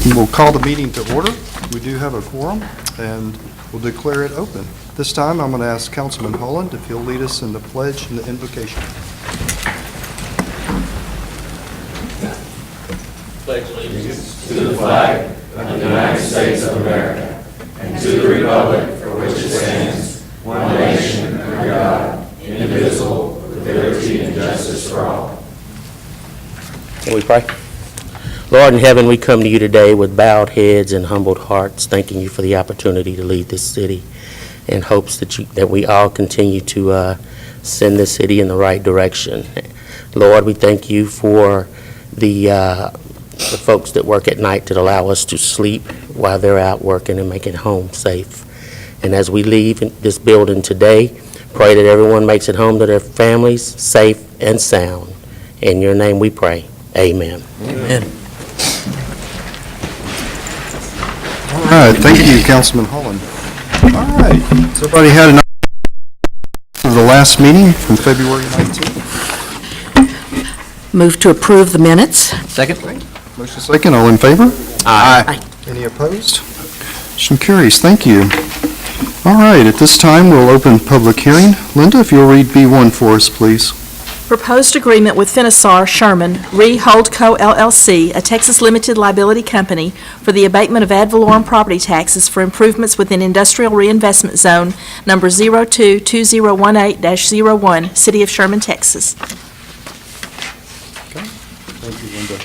We'll call the meeting to order. We do have a quorum, and we'll declare it open. This time, I'm going to ask Councilman Holland if he'll lead us in the pledge and the invocation. Pledge allegiance to the flag of the United States of America and to the republic for which it stands, one nation under God, indivisible, with liberty and justice for all. Can we pray? Lord in heaven, we come to you today with bowed heads and humbled hearts, thanking you for the opportunity to lead this city in hopes that we all continue to send this city in the right direction. Lord, we thank you for the folks that work at night that allow us to sleep while they're out working and making home safe. And as we leave this building today, pray that everyone makes it home to their families safe and sound. In your name we pray. Amen. Amen. All right, thank you, Councilman Holland. All right, has everybody had enough of the last meeting from February 19th? Move to approve the minutes. Second. Motion second, all in favor? Aye. Any opposed? Motion carries, thank you. All right, at this time, we'll open public hearing. Linda, if you'll read B1 for us, please. Proposed agreement with Finisar Sherman Re Holdco LLC, a Texas limited liability company, for the abatement of ad valorem property taxes for improvements within Industrial Reinvestment Zone number 022018-01, City of Sherman, Texas. Okay, thank you, Linda.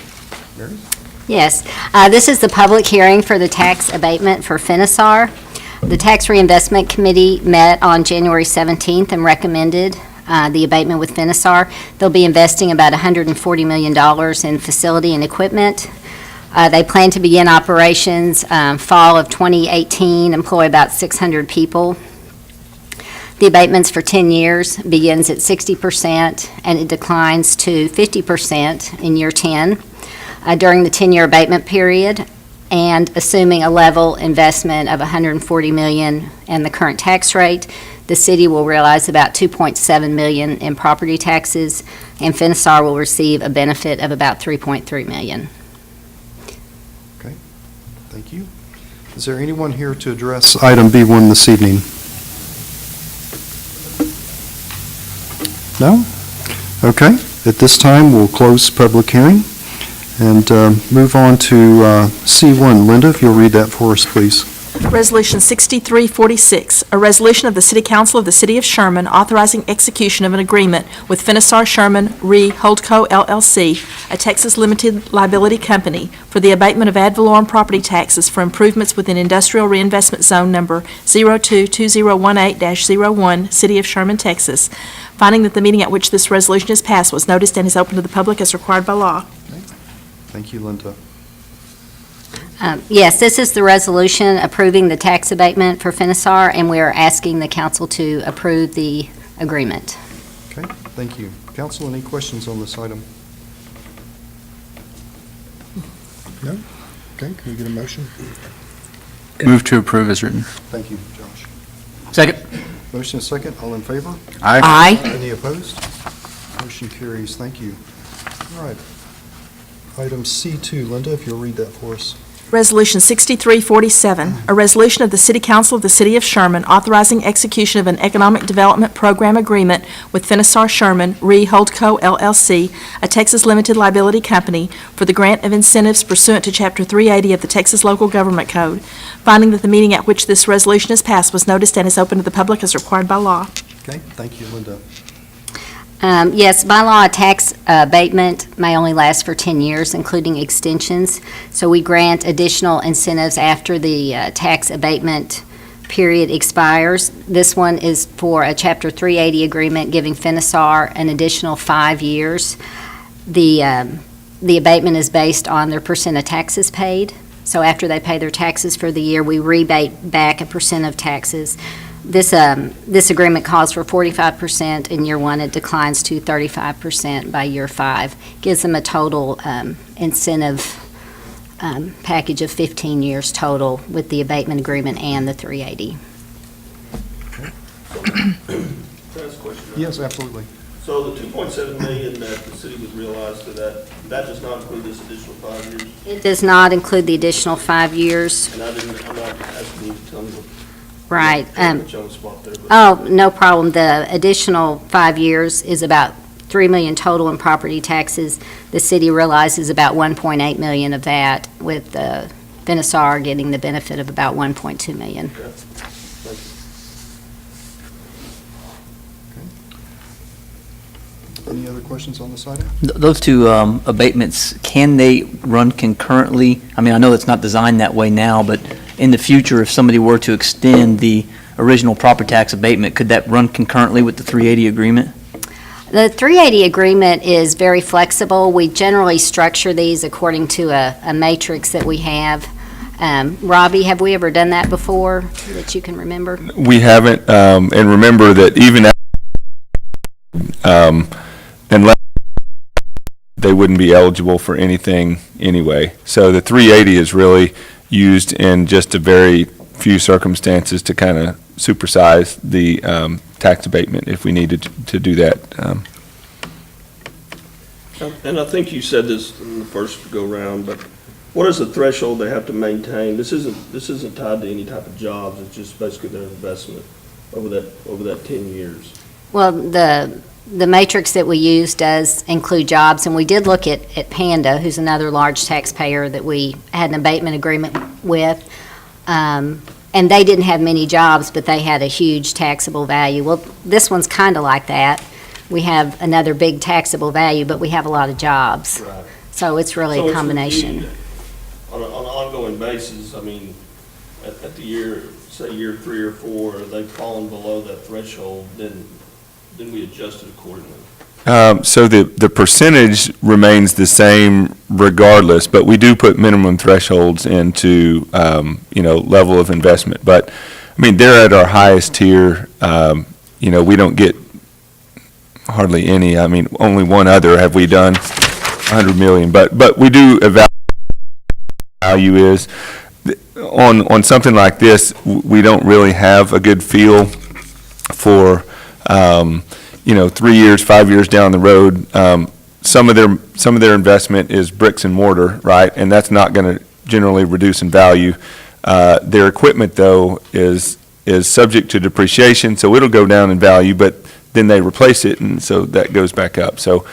Mary? Yes, this is the public hearing for the tax abatement for Finisar. The Tax Reinvestment Committee met on January 17th and recommended the abatement with Finisar. They'll be investing about $140 million in facility and equipment. They plan to begin operations fall of 2018, employ about 600 people. The abatement's for 10 years, begins at 60%, and it declines to 50% in year 10 during the 10-year abatement period, and assuming a level investment of $140 million and the current tax rate, the city will realize about $2.7 million in property taxes, and Finisar will receive a benefit of about $3.3 million. Okay, thank you. Is there anyone here to address item B1 this evening? No? Okay, at this time, we'll close public hearing and move on to C1. Linda, if you'll read that for us, please. Resolution 6346, a resolution of the City Council of the City of Sherman authorizing execution of an agreement with Finisar Sherman Re Holdco LLC, a Texas limited liability company, for the abatement of ad valorem property taxes for improvements within Industrial Reinvestment Zone number 022018-01, City of Sherman, Texas. Finding that the meeting at which this resolution is passed was noticed and is open to the public as required by law. Thank you, Linda. Yes, this is the resolution approving the tax abatement for Finisar, and we are asking the council to approve the agreement. Okay, thank you. Council, any questions on this item? No? Okay, can we get a motion? Move to approve as written. Thank you, Josh. Second. Motion is second, all in favor? Aye. Any opposed? Motion carries, thank you. All right. Item C2, Linda, if you'll read that for us. Resolution 6347, a resolution of the City Council of the City of Sherman authorizing execution of an economic development program agreement with Finisar Sherman Re Holdco LLC, a Texas limited liability company, for the grant of incentives pursuant to Chapter 380 of the Texas Local Government Code. Finding that the meeting at which this resolution is passed was noticed and is open to the public as required by law. Okay, thank you, Linda. Yes, by law, a tax abatement may only last for 10 years, including extensions. So we grant additional incentives after the tax abatement period expires. This one is for a Chapter 380 agreement giving Finisar an additional 5 years. The abatement is based on their percent of taxes paid. So after they pay their taxes for the year, we rebate back a percent of taxes. This agreement calls for 45% in year 1. It declines to 35% by year 5. Gives them a total incentive package of 15 years total with the abatement agreement and the 380. Yes, absolutely. So the 2.7 million that the city would realize to that does not include this additional 5 years? It does not include the additional 5 years. And I'm not asking you to tell me what. Right. Put you on the spot there, but- Oh, no problem. The additional 5 years is about 3 million total in property taxes. The city realizes about 1.8 million of that, with Finisar getting the benefit of about 1.2 million. Any other questions on this item? Those two abatements, can they run concurrently? I mean, I know it's not designed that way now, but in the future, if somebody were to extend the original property tax abatement, could that run concurrently with the 380 agreement? The 380 agreement is very flexible. We generally structure these according to a matrix that we have. Robbie, have we ever done that before that you can remember? We haven't, and remember that even unless they wouldn't be eligible for anything anyway. So the 380 is really used in just a very few circumstances to kind of supersize the tax abatement if we needed to do that. And I think you said this in the first go-round, but what is the threshold they have to maintain? This isn't tied to any type of jobs, it's just basically their investment over that 10 years. Well, the matrix that we use does include jobs, and we did look at Panda, who's another large taxpayer that we had an abatement agreement with. And they didn't have many jobs, but they had a huge taxable value. Well, this one's kind of like that. We have another big taxable value, but we have a lot of jobs. Right. So it's really So a it's combination. reviewed on an ongoing basis, I mean, at the year, say year 3 or 4, they've fallen below that threshold, then we adjust it accordingly. So the percentage remains the same regardless, but we do put minimum thresholds into, level of investment. But, I mean, they're at our highest tier. We don't get hardly any. I mean, only one other have we done 100 million. But we do evaluate what the value is. On something like this, we don't really have a good feel for 3 years, 5 years down the road. Some of their investment is bricks and mortar, right? And that's not going to generally reduce in value. Their equipment, though, is subject to depreciation, so it'll go down in value, but then they replace it, and so that goes back up. So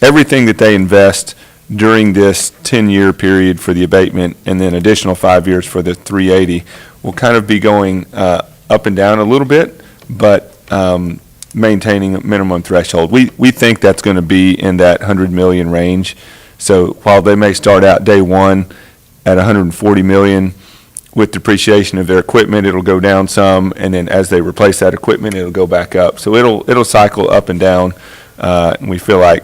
everything that they invest during this 10-year period for the abatement and then additional 5 years for the 380 will kind of be going up and down a little bit, but maintaining a minimum threshold. We think that's going to be in that 100 million range. So while they may start out day one at 140 million, with depreciation of their equipment, it'll go down some, and then as they replace that equipment, it'll go back up. So it'll cycle up and down, and we feel like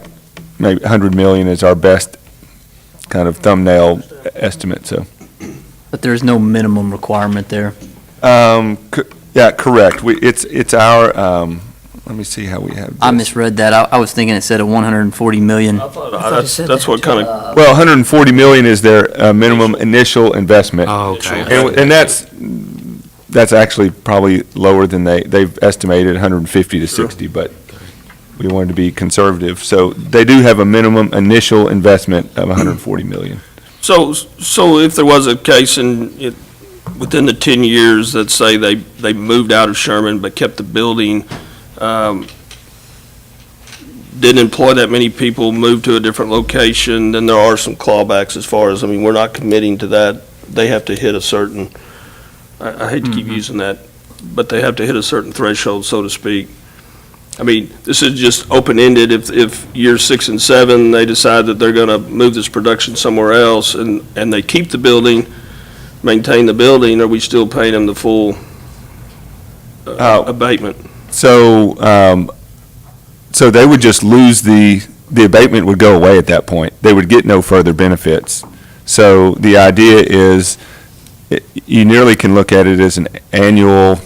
maybe 100 million is our best kind of thumbnail estimate, so. But there's no minimum requirement there. Yeah, correct. It's our, let me see how we have this. I misread that. I was thinking it said a 140 million. I thought that's what kind of, Well, 140 million is their minimum initial investment. Oh, okay. And that's actually probably lower than they've estimated, 150 to 60, but we wanted to be conservative. So they do have a minimum initial investment of 140 million. so if there was a case within the 10 years that say they moved out of Sherman but kept the building, didn't employ that many people, moved to a different location, then there are some clawbacks as far as, I mean, we're not committing to that. They have to hit a certain, I hate to keep using that, but they have to hit a certain threshold, so to speak. I mean, this is just open-ended. If year 6 and 7, they decide that they're going to move this production somewhere else and they keep the building, maintain the building, are we still paying them the full abatement? So they would just lose the abatement would go away at that point. They would get no further benefits. So the idea is, you nearly can look at it as an annual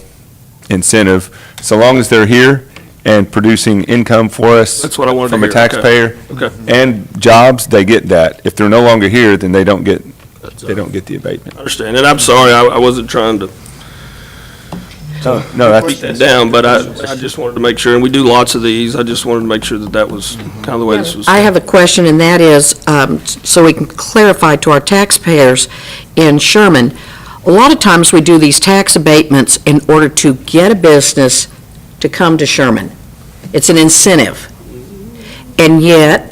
incentive. So long as they're here and producing income for us. That's what I wanted to from a hear. taxpayer. Okay. And jobs, they get that. If they're no longer here, then they don't get the abatement. I understand, and I'm sorry, I wasn't trying to No, that's, beat that down, but I just wanted to make sure, and we do lots of these, I just wanted to make sure that that was kind of the way this was. I have a question, and that is, so we can clarify to our taxpayers in Sherman, a lot of times we do these tax abatements in order to get a business to come to Sherman. It's an incentive. And yet,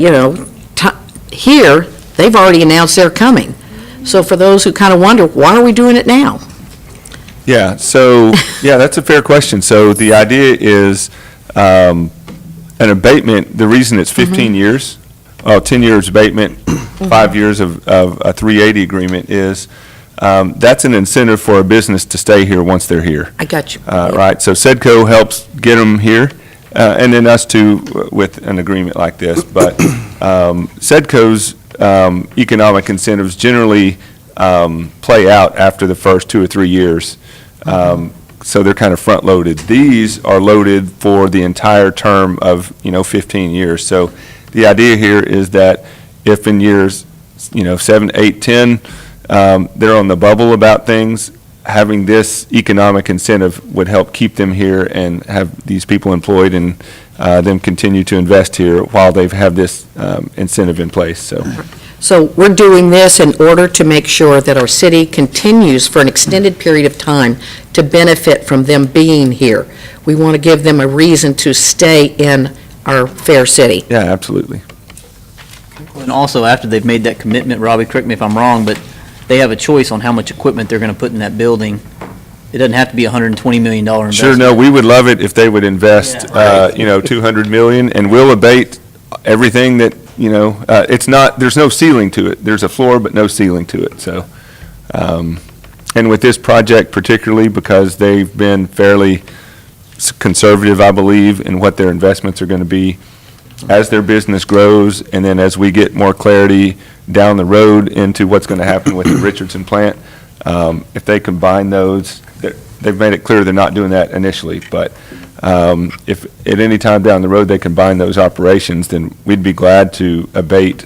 here, they've already announced they're coming. So for those who kind of wonder, why are we doing it now? yeah, so, yeah, that's a fair question. So the idea is, an abatement, the reason it's 15 years, 10 years abatement, 5 years of a 380 agreement is, that's an incentive for a business to stay here once they're here. I got you. Right, so Sedco helps get them here, and then us too with an agreement like this. But Sedco's economic incentives generally play out after the first 2 or 3 years, so they're kind of front-loaded. These are loaded for the entire term of 15 years. So the idea here is that if in years 7, 8, 10 they're on the bubble about things, having this economic incentive would help keep them here and have these people employed and them continue to invest here while they have this incentive in place, so. So we're doing this in order to make sure that our city continues for an extended period of time to benefit from them being here. We want to give them a reason to stay in our fair city. Yeah, absolutely. And also, after they've made that commitment, Robbie, correct me if I'm wrong, but they have a choice on how much equipment they're going to put in that building. It doesn't have to be a $120 million investment. Sure, no, we would love it if they would invest, $200 million, and we'll abate everything that, it's not, there's no ceiling to it. There's a floor, but no ceiling to it, so. And with this project particularly, because they've been fairly conservative, I believe, in what their investments are going to be, as their business grows, and then as we get more clarity down the road into what's going to happen with the Richardson plant, if they combine those, they've made it clear they're not doing that initially, but if at any time down the road they combine those operations, then we'd be glad to abate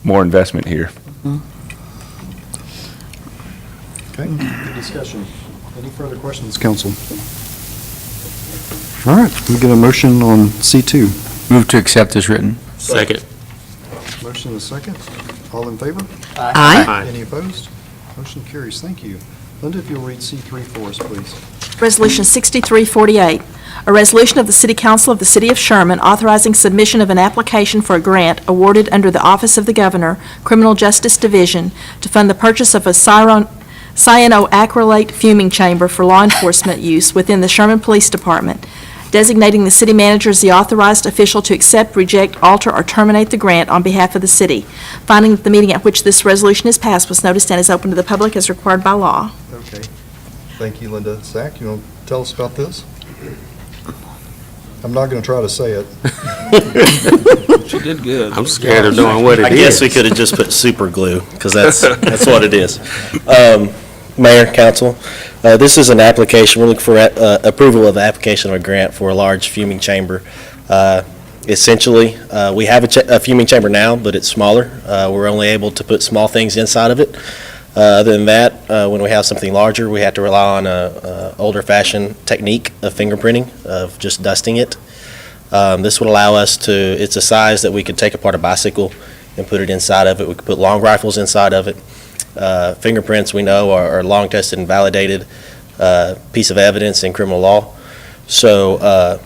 more investment here. Okay, good discussion. Any further questions, council? All right, we get a motion on C2. Move to accept as written. Second. Motion and a second. All in favor? Aye. Any opposed? Motion carries. Thank you. Linda, if you'll read C3 for us, please. Resolution 6348, a resolution of the City Council of the City of Sherman authorizing submission of an application for a grant awarded under the Office of the Governor, Criminal Justice Division, to fund the purchase of a cyanoacrylate fuming chamber for law enforcement use within the Sherman Police Department, designating the city manager as the authorized official to accept, reject, alter, or terminate the grant on behalf of the city. Finding that the meeting at which this resolution is passed was noticed and is open to the public as required by law. Okay. Thank you, Linda. Zach, you want to tell us about this? I'm not going to try to say it. She did good. I'm scared of knowing what it is. I guess we could have just put super glue, because that's what it is. Mayor, council, this is an application, we're looking for approval of the application of a grant for a large fuming chamber. Essentially, we have a fuming chamber now, but it's smaller. We're only able to put small things inside of it. Other than that, when we have something larger, we have to rely on a older-fashioned technique of fingerprinting, of just dusting it. This would allow us to, it's a size that we could take apart a bicycle and put it inside of it. We could put long rifles inside of it. Fingerprints, we know, are long tested and validated piece of evidence in criminal law. So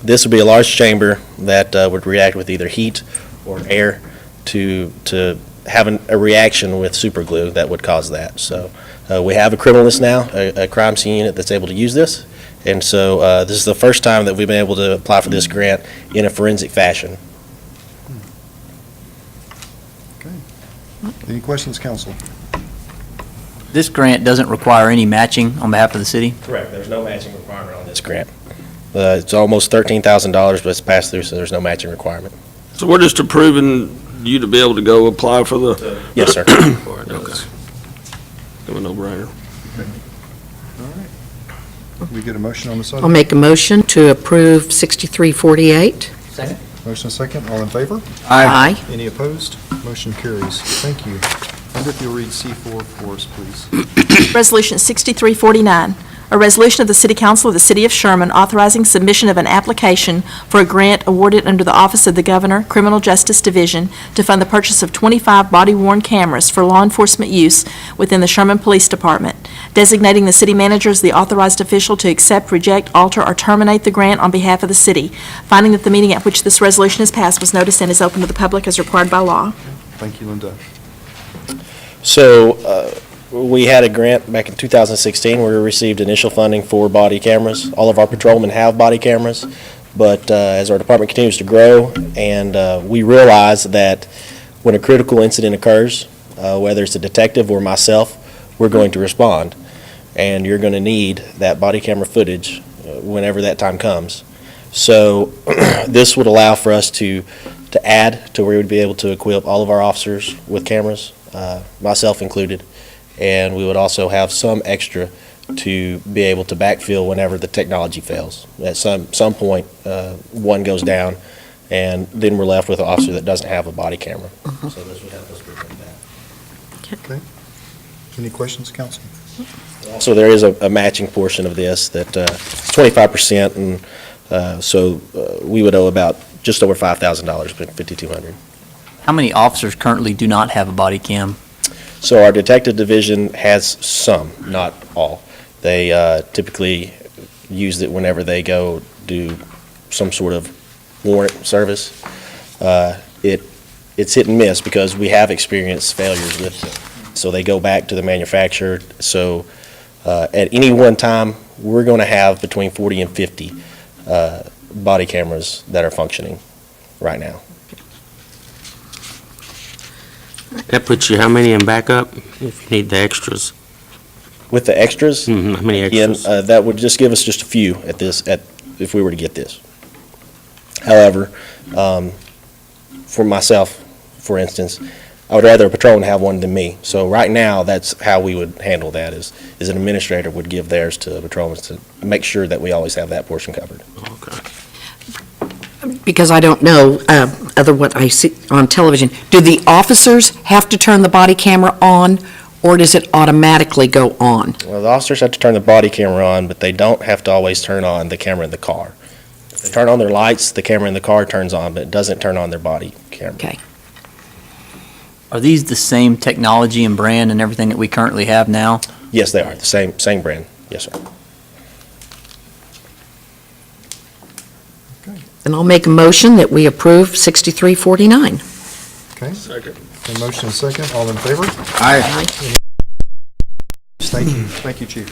this would be a large chamber that would react with either heat or air to have a reaction with super glue that would cause that. So we have a criminalist now, a crime scene unit that's able to use this. And so this is the first time that we've been able to apply for this grant in a forensic fashion. Okay. Any questions, council? This grant doesn't require any matching on behalf of the city? Correct. There's no matching requirement on this grant. It's almost $13,000, but it's passed through, so there's no matching requirement. So we're just approving you to be able to go apply for the. Yes, sir. Okay. A no-brainer. We get a motion on this I'll item? make a motion to approve 6348. Motion and second. All in favor? Aye. Any opposed? Motion carries. Thank you. Linda, if you'll read C4 for us, please. Resolution 6349, A resolution of the City Council of the City of Sherman authorizing submission of an application for a grant awarded under the Office of the Governor, Criminal Justice Division to fund the purchase of 25 body-worn cameras for law enforcement use within the Sherman Police Department, designating the city manager as the authorized official to accept, reject, alter, or terminate the grant on behalf of the city, finding that the meeting at which this resolution is passed was noticed and is open to the public as required by law. Thank you, Linda. So, we had a grant back in 2016 where we received initial funding for body cameras. All of our patrolmen have body cameras, but as our department continues to grow and we realize that when a critical incident occurs, whether it's a detective or myself, we're going to respond. And you're going to need that body camera footage whenever that time comes. So this would allow for us to add to where we would be able to equip all of our officers with cameras, myself included. And we would also have some extra to be able to backfill whenever the technology fails. At some point, one goes down, and then we're left with an officer that doesn't have a body camera. So this would help us prevent that. Okay. Any questions, council? So there is a matching portion of this that 25%, and so we would owe about just over $5,000, $5,200. How many officers currently do not have a body cam? So our detective division has some, not all. They typically use it whenever they go do some sort of warrant service. It's hit and miss because we have experienced failures with it. So they go back to the manufacturer. So at any one time, we're going to have between 40 and 50 body cameras that are functioning right now. That puts you how many in backup if you need the extras? With the extras, How many again, extras? that would just give us just a few if we were to get this. However, for myself, for instance, I would rather a patrolman have one than me. So right now, that's how we would handle that is an administrator would give theirs to patrolmen to make sure that we always have that portion covered. Okay. Because I don't know, other what I see on television, do the officers have to turn the body camera on, or does it automatically go on? Well, the officers have to turn the body camera on, but they don't have to always turn on the camera in the car. If they turn on their lights, the camera in the car turns on, but it doesn't turn on their body camera. Okay. Are these the same technology and brand and everything that we currently have now? Yes, they are, the same brand. Yes, sir. And I'll make a motion that we approve 6349. Okay. Second. A motion and second. All in favor? Aye. Thank you, Chief.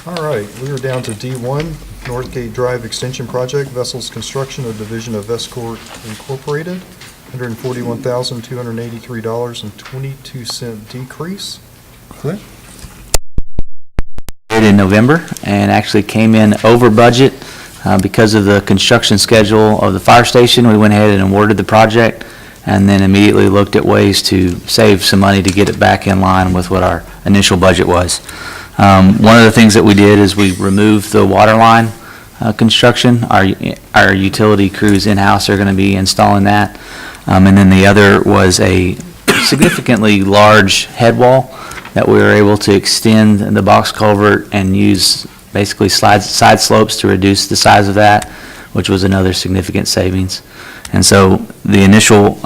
All right, we are down to D1, Northgate Drive Extension Project, Vessels Construction, a division of Vescorp Incorporated, $141,283.22 decrease. Clint? In November and actually came in over budget because of the construction schedule of the fire station. We went ahead and awarded the project and then immediately looked at ways to save some money to get it back in line with what our initial budget was. One of the things that we did is we removed the water line construction. Our utility crews in-house are going to be installing that. And then the other was a significantly large head wall that we were able to extend the box culvert and use basically side slopes to reduce the size of that, which was another significant savings. And so the initial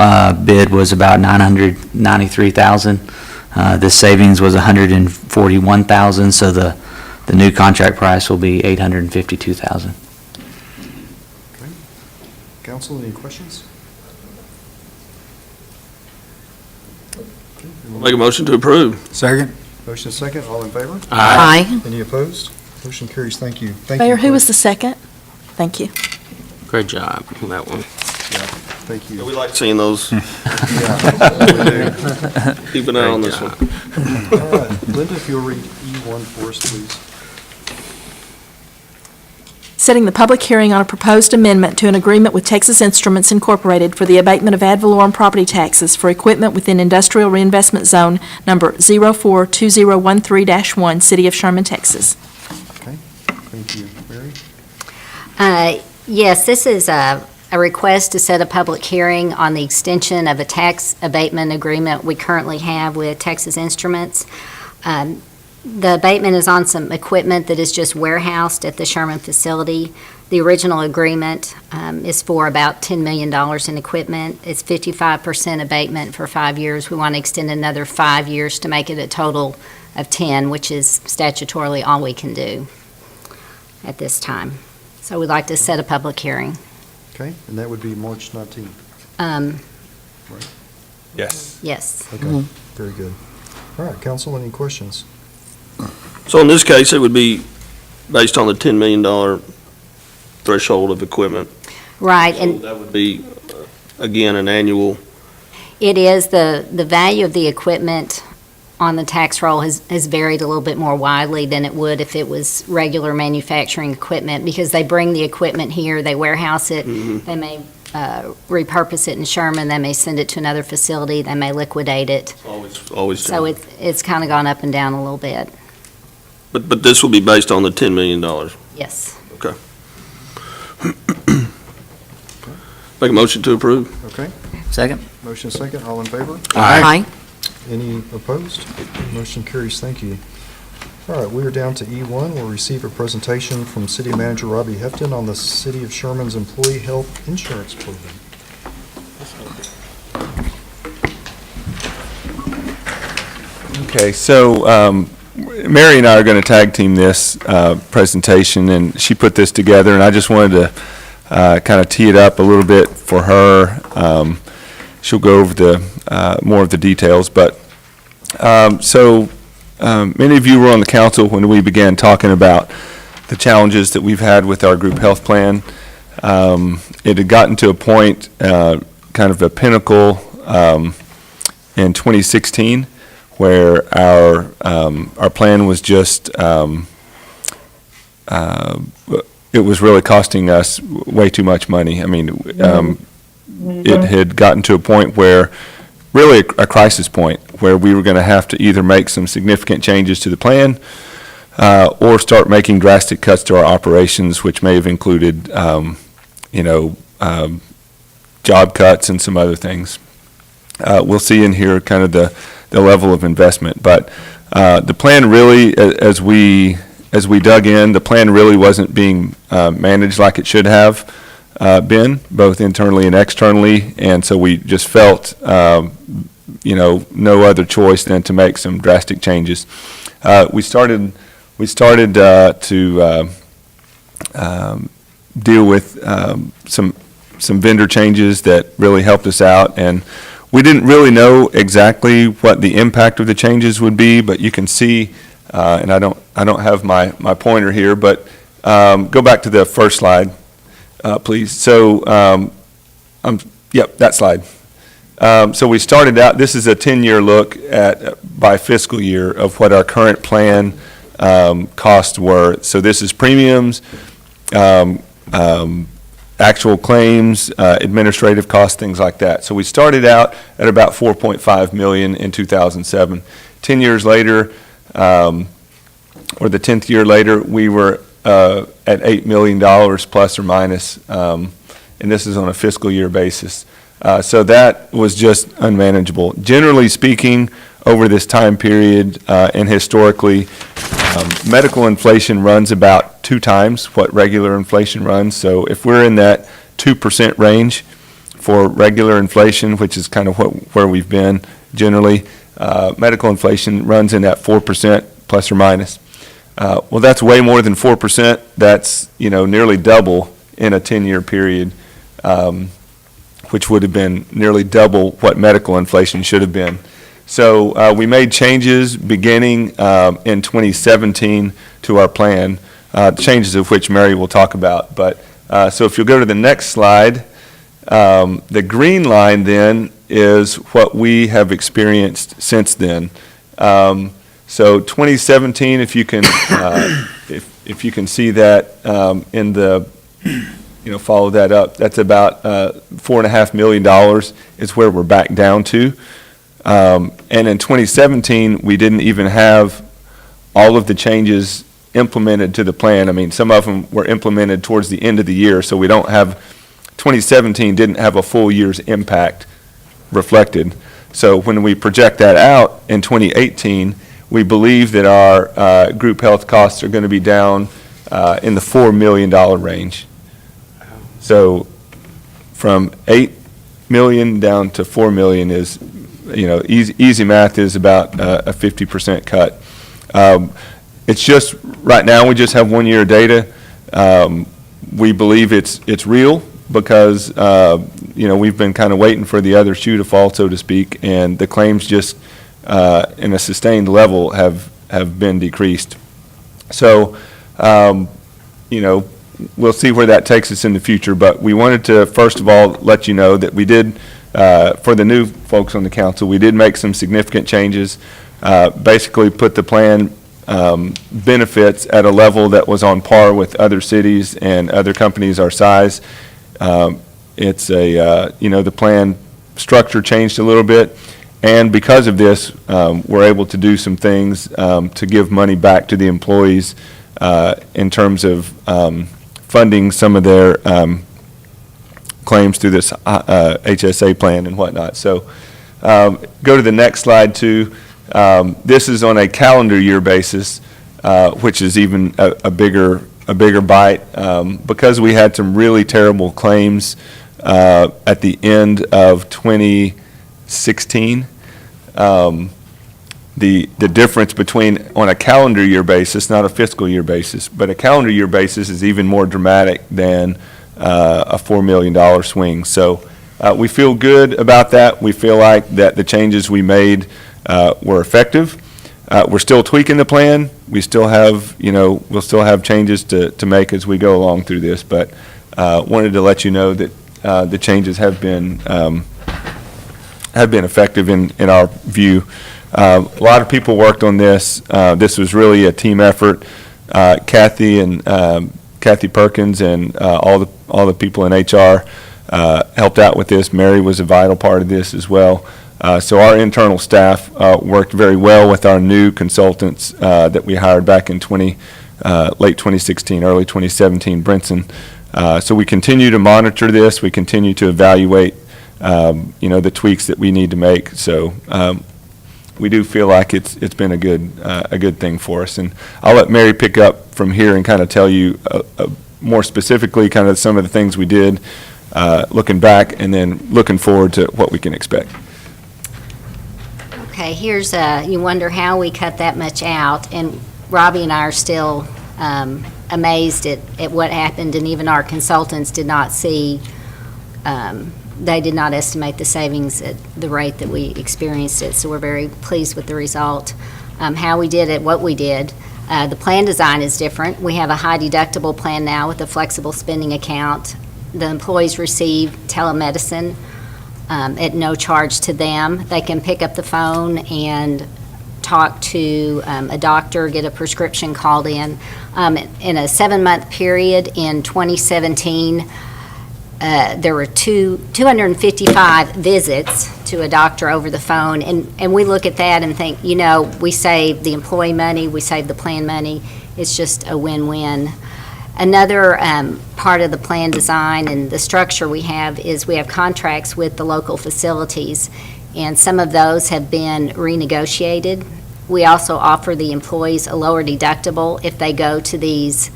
bid was about $993,000. This savings was $141,000, so the new contract price will be $852,000. Okay. Council, any questions? Make a motion to approve. Second. Motion and second. All in favor? Aye. Any opposed? Motion carries. Thank you. Thank Mayor, you, who Clint. was the second? Thank you. Great job on that one. Thank you. We like seeing those. Yeah, we do. Keep an eye on this one. All right, Linda, if you'll read E1 for us, please. Setting the public hearing on a proposed amendment to an agreement with Texas Instruments Incorporated for the abatement of ad valorem property taxes for equipment within Industrial Reinvestment Zone Number 042013-1, City of Sherman, Texas. Okay, thank you. Mary? Yes, this is a request to set a public hearing on the extension of a tax abatement agreement we currently have with Texas Instruments. The abatement is on some equipment that is just warehoused at the Sherman facility. The original agreement is for about $10 million in equipment. It's 55% abatement for 5 years. We want to extend another 5 years to make it a total of 10, which is statutorily all we can do at this time. So we'd like to set a public hearing. Okay, and that would be March 19th. Yes. Yes. Okay, very good. All right, council, any questions? So in this case, it would be based on the $10 million threshold of equipment. Right, So and that would be, again, an annual, it is, the value of the equipment on the tax roll has varied a little bit more widely than it would if it was regular manufacturing equipment, because they bring the equipment here, they warehouse it, they may repurpose it in Sherman, they may send it to another facility, they may liquidate it. always. So it's kind of gone up and down a little bit, But this will be based on the $10 million. yes. Okay. Make a motion to approve? Okay, Second? motion second, all in favor? Aye. Any opposed? Motion carries, thank you. All right, we are down to E1. We'll receive a presentation from City Manager Robbie Hefton on the City of Sherman's Employee Health Insurance Program. Okay, so Mary and I are going to tag team this presentation, and she put this together, and I just wanted to kind of tee it up a little bit for her. She'll go over the more of the details, but many of you were on the council when we began talking about the challenges that we've had with our group health plan. It had gotten to a point, kind of a pinnacle in 2016, where our plan was just, it was really costing us way too much money. I mean, it had gotten to a point where, really a crisis point, where we were going to have to either make some significant changes to the plan or start making drastic cuts to our operations, which may have included, job cuts and some other things. We'll see in here kind of the level of investment, but the plan really, as we dug in, the plan really wasn't being managed like it should have been, both internally and externally, and so we just felt, no other choice than to make some drastic changes. We started to deal with some vendor changes that really helped us out, and we didn't really know exactly what the impact of the changes would be, but you can see, and I don't have my pointer here, but go back to the first slide, please. So, yep, that slide. So we started out, this is a 10-year look by fiscal year of what our current plan costs were. So this is premiums, actual claims, administrative costs, things like that. So we started out at about $4.5 million in 2007. 10 years later, or the 10th year later, we were at $8 million plus or minus, and this is on a fiscal year basis. So that was just unmanageable. Generally speaking, over this time period and historically, medical inflation runs about 2 times what regular inflation runs. So if we're in that 2% range for regular inflation, which is kind of where we've been generally, medical inflation runs in that 4% plus or minus. Well, that's way more than 4%. That's, nearly double in a 10-year period, which would have been nearly double what medical inflation should have been. So we made changes beginning in 2017 to our plan, changes of which Mary will talk about. But so if you'll go to the next slide, the green line then is what we have experienced since then. So 2017, if you can, if you can see that in the, follow that up, that's about $4.5 million is where we're back down to. And in 2017, we didn't even have all of the changes implemented to the plan. I mean, some of them were implemented towards the end of the year, so we don't have, 2017 didn't have a full year's impact reflected. So when we project that out in 2018, we believe that our group health costs are going to be down in the $4 million range. So from 8 million down to 4 million is, easy math is about a 50% cut. It's just, right now, we just have 1 year of data. We believe it's real because, we've been kind of waiting for the other shoe to fall, so to speak, and the claims just, in a sustained level, have been decreased. So, we'll see where that takes us in the future, but we wanted to, first of all, let you know that we did, for the new folks on the council, we did make some significant changes, basically put the plan benefits at a level that was on par with other cities and other companies our size. It's the plan structure changed a little bit, and because of this, we're able to do some things to give money back to the employees in terms of funding some of their claims through this HSA plan and whatnot. So go to the next slide, too. This is on a calendar year basis, which is even a bigger bite, because we had some really terrible claims at the end of 2016. The difference between, on a calendar year basis, not a fiscal year basis, but a calendar year basis is even more dramatic than a $4 million swing. So we feel good about that. We feel like that the changes we made were effective. We're still tweaking the plan. We still have, we'll still have changes to make as we go along through this, but wanted to let you know that the changes have been effective in our view. A lot of people worked on this. This was really a team effort. Kathy Perkins and all the people in HR helped out with this. Mary was a vital part of this as well. So our internal staff worked very well with our new consultants that we hired back in late 2016, early 2017, Brinson. So we continue to monitor this. We continue to evaluate, the tweaks that we need to make. So we do feel like it's been a good thing for us. And I'll let Mary pick up from here and kind of tell you more specifically kind of some of the things we did looking back and then looking forward to what we can expect. Okay, here's, you wonder how we cut that much out, and Robbie and I are still amazed at what happened, and even our consultants did not see, they did not estimate the savings at the rate that we experienced it, so we're very pleased with the result. How we did it, what we did, the plan design is different. We have a high deductible plan now with a flexible spending account. The employees receive telemedicine at no charge to them. They can pick up the phone and talk to a doctor, get a prescription called in. In a 7-month period in 2017, there were 255 visits to a doctor over the phone, and we look at that and think, we save the employee money, we save the plan money. It's just a win-win. Another part of the plan design and the structure we have is we have contracts with the local facilities, and some of those have been renegotiated. We also offer the employees a lower deductible if they go to these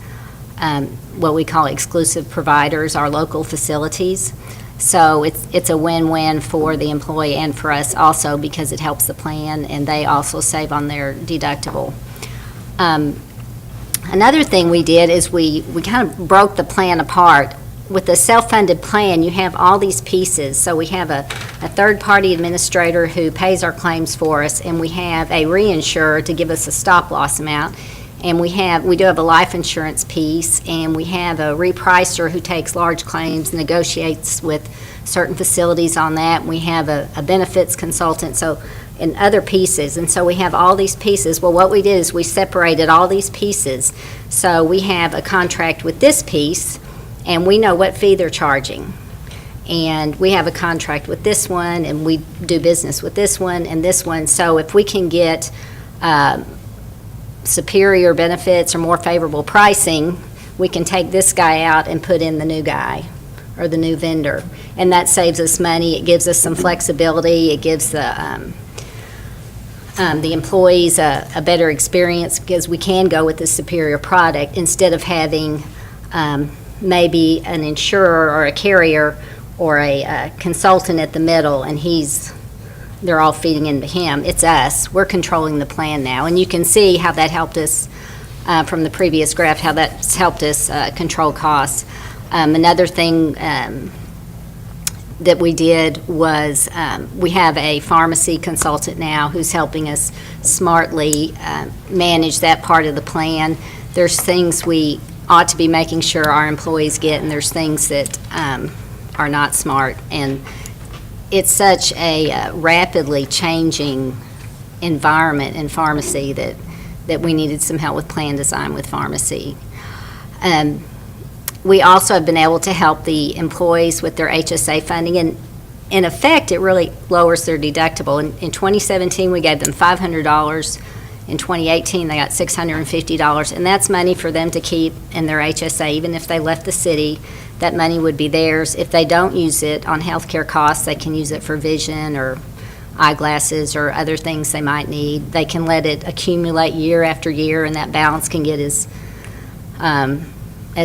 what we call exclusive providers, our local facilities. So it's a win-win for the employee and for us also, because it helps the plan and they also save on their deductible. Another thing we did is we kind of broke the plan apart. With the self-funded plan, you have all these pieces. So we have a third-party administrator who pays our claims for us, and we have a reinsurer to give us a stop-loss amount. And we do have a life insurance piece, and we have a repricer who takes large claims, negotiates with certain facilities on that. We have a benefits consultant, and other pieces. And so we have all these pieces. Well, what we did is we separated all these pieces. So we have a contract with this piece, and we know what fee they're charging. And we have a contract with this one, and we do business with this one and this one. So if we can get superior benefits or more favorable pricing, we can take this guy out and put in the new guy or the new vendor. And that saves us money. It gives us some flexibility. It gives the the employees a better experience because we can go with the superior product instead of having maybe an insurer or a carrier or a consultant at the middle, and they're all feeding into him. It's us. We're controlling the plan now. And you can see how that helped us from the previous graph, how that's helped us control costs. Another thing that we did was we have a pharmacy consultant now who's helping us smartly manage that part of the plan. There's things we ought to be making sure our employees get, and there's things that are not smart. And it's such a rapidly changing environment in pharmacy that we needed some help with plan design with pharmacy. We also have been able to help the employees with their HSA funding, and in effect, it really lowers their deductible. In 2017, we gave them $500. In 2018, they got $650, and that's money for them to keep in their HSA. Even if they left the city, that money would be theirs. If they don't use it on healthcare costs, they can use it for vision or eyeglasses or other things they might need. They can let it accumulate year after year, and that balance can get as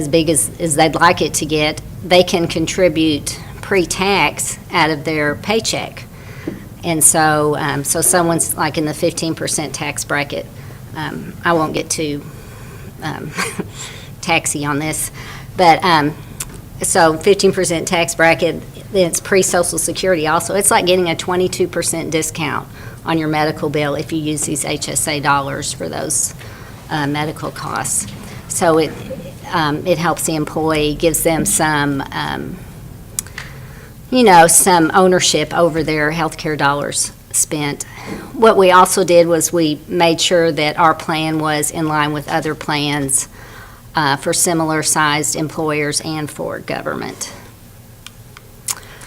big as they'd like it to get. They can contribute pre-tax out of their paycheck. And so someone's like in the 15% tax bracket. I won't get too taxy on this, but so 15% tax bracket, then it's pre-Social Security also. It's like getting a 22% discount on your medical bill if you use these HSA dollars for those medical costs. So it helps the employee, gives them some some ownership over their healthcare dollars spent. What we also did was we made sure that our plan was in line with other plans for similar-sized employers and for government.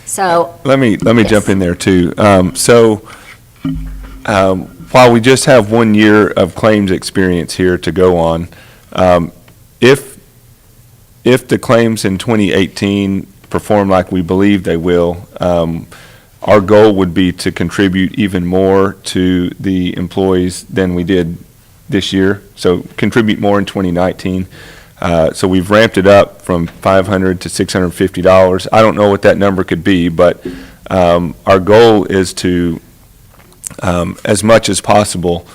So Let me Yes. jump in there too. While we just have 1 year of claims experience here to go on, if the claims in 2018 perform like we believe they will, our goal would be to contribute even more to the employees than we did this year. So contribute more in 2019. So we've ramped it up from $500 to $650. I don't know what that number could be, but our goal is to, as much as possible,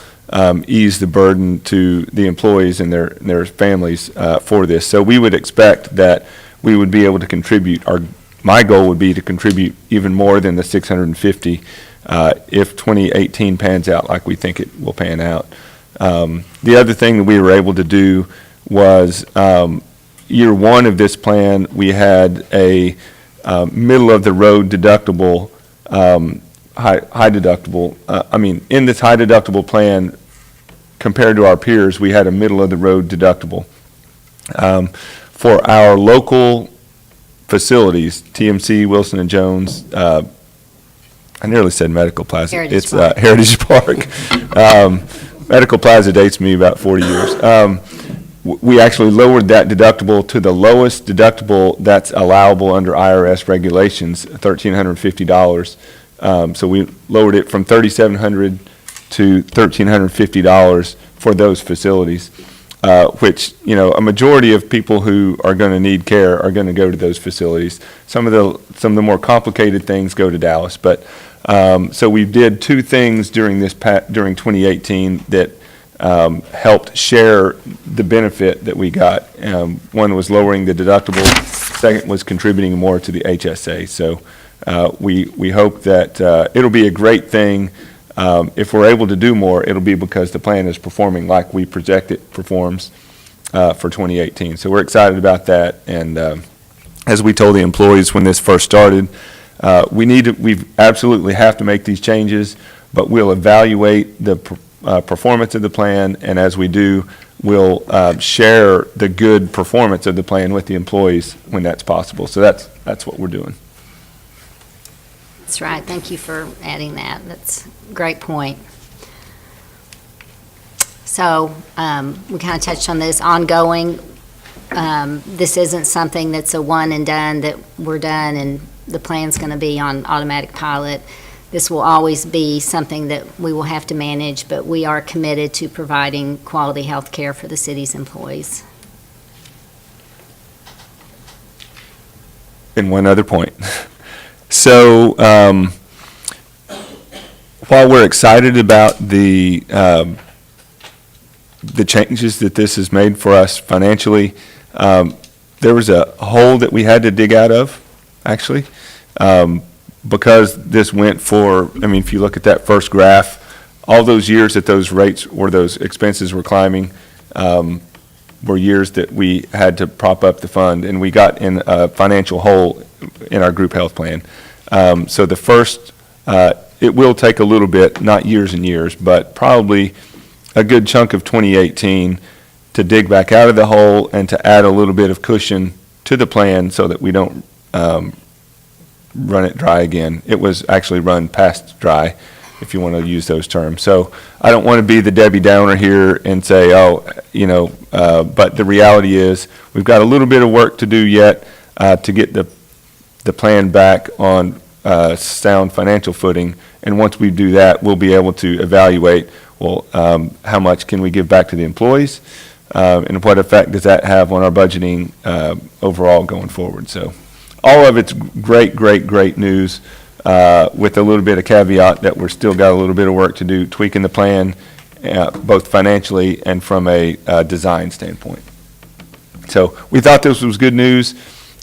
ease the burden to the employees and their families for this. So we would expect that we would be able to contribute. My goal would be to contribute even more than the $650 if 2018 pans out like we think it will pan out. The other thing that we were able to do was year one of this plan, we had a middle-of-the-road deductible, high deductible. In this high deductible plan, compared to our peers, we had a middle-of-the-road deductible. For our local facilities, TMC, Wilson and Jones, I nearly said Medical Plaza. Heritage It's Park. Heritage Park. Medical Plaza dates me about 40 years. We actually lowered that deductible to the lowest deductible that's allowable under IRS regulations, $1,350. So we lowered it from $3,700 to $1,350 for those facilities, which, a majority of people who are going to need care are going to go to those facilities. Some of the more complicated things go to Dallas, but so we did two things during 2018 that helped share the benefit that we got. One was lowering the deductible. Second was contributing more to the HSA. So we hope that it'll be a great thing. If we're able to do more, it'll be because the plan is performing like we project it performs for 2018. So we're excited about that. And as we told the employees when this first started, we absolutely have to make these changes, but we'll evaluate the performance of the plan, and as we do, we'll share the good performance of the plan with the employees when that's possible. So that's what we're doing. That's right. Thank you for adding that. That's a great point. So we kind of touched on this ongoing. This isn't something that's a one and done, that we're done and the plan's going to be on automatic pilot. This will always be something that we will have to manage, but we are committed to providing quality health care for the city's employees. And one other point. So, while we're excited about the changes that this has made for us financially, there was a hole that we had to dig out of, actually, because this went for, I mean, if you look at that first graph, all those years that those rates or those expenses were climbing were years that we had to prop up the fund, and we got in a financial hole in our group health plan. So the first, it will take a little bit, not years and years, but probably a good chunk of 2018 to dig back out of the hole and to add a little bit of cushion to the plan so that we don't run it dry again. It was actually run past dry, if you want to use those terms. So I don't want to be the Debbie Downer here and say, oh, you know, but the reality is we've got a little bit of work to do yet to get the plan back on sound financial footing. And once we do that, we'll be able to evaluate, well, how much can we give back to the employees? And what effect does that have on our budgeting overall going forward? So all of it's great, great, great news with a little bit of caveat that we're still got a little bit of work to do, tweaking the plan, both financially and from a design standpoint. So we thought this was good news.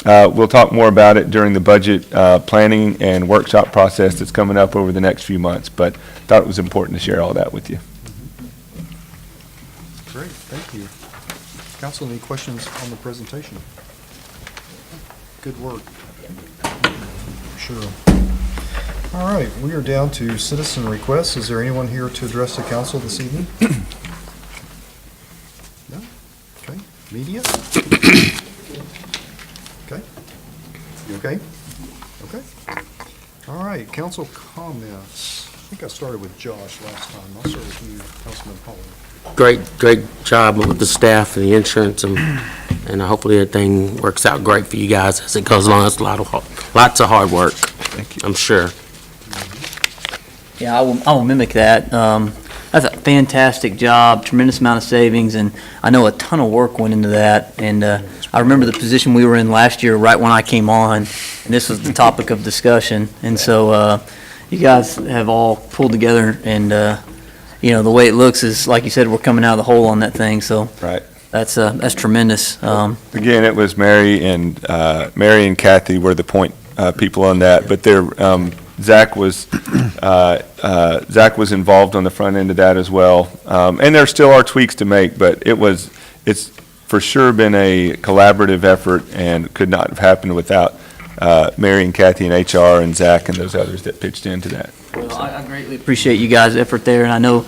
We'll talk more about it during the budget planning and workshop process that's coming up over the next few months, but thought it was important to share all that with you. Great, thank you. Council, any questions on the presentation? Good work. Sure. All right, we are down to citizen requests. Is there anyone here to address the council this evening? No? Okay. Media? Okay. You okay? Okay. All right, council comments. I think I started with Josh last time. I'll start with you, Councilman Holland. Great job with the staff and the insurance, and hopefully everything works out great for you guys as it goes along. It's lots of hard work. Thank you. I'm sure. Yeah, I will mimic that. That's a fantastic job, tremendous amount of savings, and I know a ton of work went into that. And I remember the position we were in last year, right when I came on, and this was the topic of discussion. And so you guys have all pulled together, and you know, the way it looks is, like you said, we're coming out of the hole on that thing. So Right. that's tremendous. Again, it was Mary and Kathy were the point people on that, but Zach was involved on the front end of that as well. And there still are tweaks to make, but it's for sure been a collaborative effort and could not have happened without Mary and Kathy and HR and Zach and those others that pitched into that. Well, I greatly appreciate you guys' effort there, and I know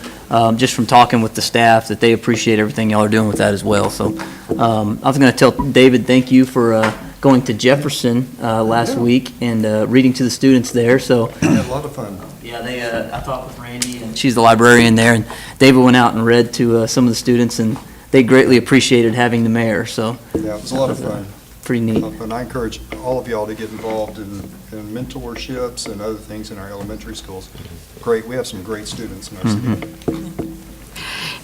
just from talking with the staff that they appreciate everything y'all are doing with that as well. So I was going to tell David, thank you for going to Jefferson last week and reading to the students there. So We had a lot of fun. yeah, I talked with Randy, and she's the librarian there, and David went out and read to some of the students, and they greatly appreciated having the mayor. So Yeah, it was a lot of fun. pretty neat. And I encourage all of y'all to get involved in mentorships and other things in our elementary schools. Great, we have some great students in our city.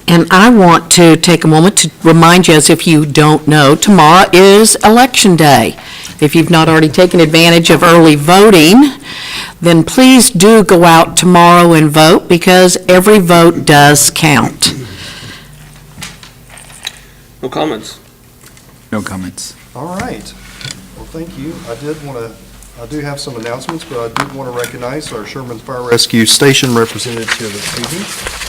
And I want to take a moment to remind you, as if you don't know, tomorrow is Election Day. If you've not already taken advantage of early voting, then please do go out tomorrow and vote, because every vote does count. No comments. No comments. All right. Well, thank you. I do have some announcements, but I did want to recognize our Sherman Fire Rescue Station representatives here this evening.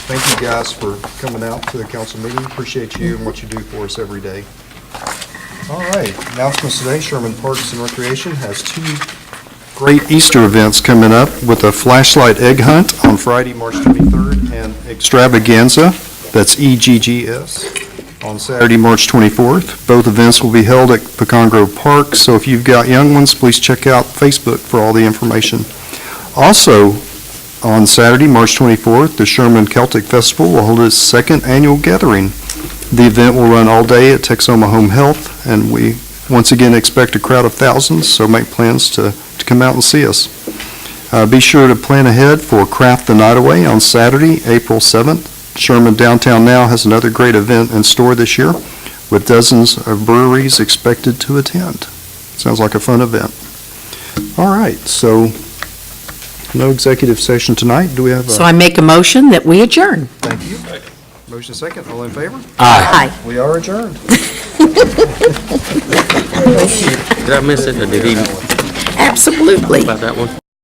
Thank you guys for coming out to the council meeting. Appreciate you and what you do for us every day. All right, announcements today. Sherman Parks and Recreation has two great Easter events coming up with a flashlight egg hunt on Friday, March 23rd, and Extravaganza, that's EGGS, on Saturday, March 24th. Both events will be held at Pecan Grove Park, so if you've got young ones, please check out Facebook for all the information. Also, on Saturday, March 24th, the Sherman Celtic Festival will hold its second annual gathering. The event will run all day at Texoma Home Health, and we once again expect a crowd of thousands, so make plans to come out and see us. Be sure to plan ahead for Craft the Night Away on Saturday, April 7th. Sherman Downtown Now has another great event in store this year, with dozens of breweries expected to attend. Sounds like a fun event. All right, so no executive session tonight. Do we have So a, I make a motion that we adjourn. thank you. Motion second, all in favor? Aye. We are adjourned. Did I miss it, or did he, Absolutely. about that one?